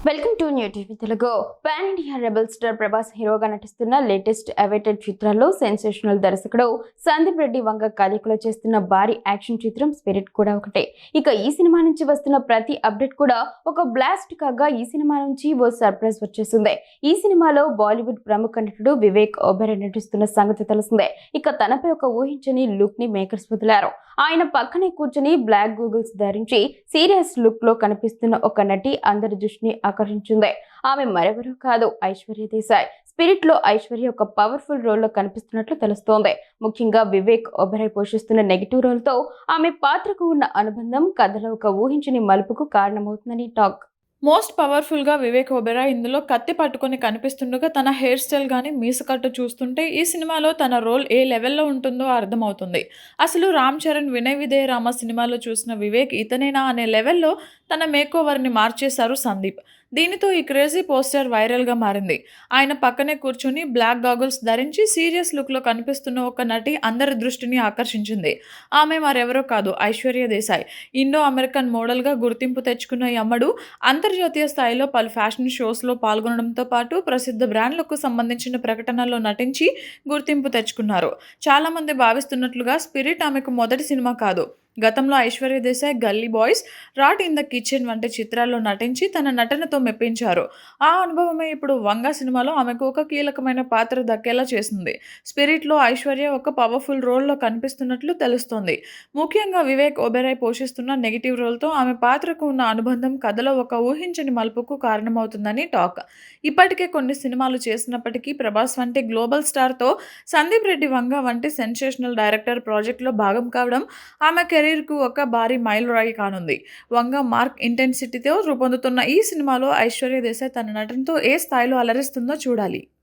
Welcome to new TV Telugu. Pan India rebel star Prabhas హీరోగా నటిస్తున్న latest awaited చిత్రాల్లో sensational దర్శకుడు సందీప్ రెడ్డి వంగ కథకులో చేస్తున్న భారీ యాక్షన్ చిత్రం స్పిరిట్ కూడా ఒకటే. ఇక ఈ సినిమా నుంచి వస్తున్న ప్రతి అప్డేట్ కూడా ఒక బ్లాస్ట్ కాగా ఈ సినిమా నుంచి ఓ సర్ప్రైజ్ వచ్చేసింది. ఈ సినిమాలో బాలీవుడ్ ప్రముఖ నటుడు వివేక్ ఒబెరాయ్ నటిస్తున్న సంగతి తెలిసిందే. ఇక తనపై ఒక ఊహించని లుక్ ని మేకర్స్ వదిలారు. ఆయన పక్కనే కూర్చుని బ్లాక్ గూగుల్స్ ధరించి సీరియస్ లుక్ లో కనిపిస్తున్న ఒక నటి అందరి దృష్టిని ఆకర్షించింది. ఆమె మరెవరూ కాదు, ఐశ్వర్య దేశాయ్. స్పిరిట్ లో ఐశ్వర్య ఒక పవర్ఫుల్ రోల్ లో కనిపిస్తున్నట్లు తెలుస్తోంది. ముఖ్యంగా వివేక్ ఒబెరాయ్ పోషిస్తున్న నెగిటివ్ రోల్ తో ఆమె పాత్రకు ఉన్న అనుబంధం కథలో ఒక ఊహించని మలుపుకు కారణమవుతుందని టాక్. మోస్ట్ పవర్ఫుల్‌గా వివేక్ ఒబెరాయ్ ఇందులో కత్తి పట్టుకొని కనిపిస్తుండగా తన హెయిర్ స్టైల్ గానీ, మీసకట్టు చూస్తుంటే ఈ సినిమాలో తన రోల్ ఏ లెవెల్‌లో ఉంటుందో అర్థమవుతుంది. అసలు 'రామ్ చరణ్ వినయ్ విధేయ రామ' సినిమాలో చూసిన వివేక్ ఇతనేనా అనే లెవెల్‌లో తన మేకోవర్‌ని మార్చేశారు సందీప్. దీనితో ఈ క్రేజీ పోస్టర్ వైరల్‌గా మారింది. ఆయన పక్కనే కూర్చొని బ్లాక్ గాగుల్స్ ధరించి సీరియస్ లుక్‌లో కనిపిస్తున్న ఒక నటి అందరి దృష్టిని ఆకర్షించింది. ఆమె మరెవరో కాదు, ఐశ్వర్య దేశాయ్. ఇండో అమెరికన్ మోడల్‌గా గుర్తింపు తెచ్చుకున్న ఈ అమ్మడు అంతర్జాతీయ స్థాయిలో పలు ఫ్యాషన్ షోస్‌లో పాల్గొనడంతో పాటు ప్రసిద్ధ బ్రాండ్లకు సంబంధించిన ప్రకటనల్లో నటించి గుర్తింపు తెచ్చుకున్నారు. చాలామంది భావిస్తున్నట్లుగా స్పిరిట్ ఆమెకు మొదటి సినిమా కాదు. గతంలో Aishwarya Desai 'Gully Boys', 'rat in the kitchen' వంటి చిత్రాల్లో నటించి తన నటనతో మెప్పించారు. ఆ అనుభవమే ఇప్పుడు 'వంగ' సినిమాలో ఆమెకు ఒక కీలకమైన పాత్ర దక్కేలా చేసింది. 'స్పిరిట్'లో ఐశ్వర్య ఒక పవర్ఫుల్ రోల్‌లో కనిపిస్తున్నట్లు తెలుస్తోంది. ముఖ్యంగా వివేక్ ఒబెరాయ్ పోషిస్తున్న నెగెటివ్ రోల్‌తో ఆమె పాత్రకు ఉన్న అనుబంధం కథలో ఒక ఊహించని మలుపుకు కారణమవుతుందని టాక్. ఇప్పటికే కొన్ని సినిమాలు చేసినప్పటికీ ప్రభాస్ వంటి గ్లోబల్ స్టార్‌తో సందీప్ రెడ్డి వంగ వంటి సెన్సేషనల్ డైరెక్టర్ ప్రాజెక్ట్‌లో భాగం కావడం ఆమె కెరీర్‌కు ఒక భారీ మైలురాయి కానుంది. వంగ మార్క్ ఇంటెన్సిటీతో రూపొందుతున్న ఈ సినిమాలో ఐశ్వర్య దేశాయ్ తన నటనతో ఏ స్థాయిలో అలరిస్తుందో చూడాలి.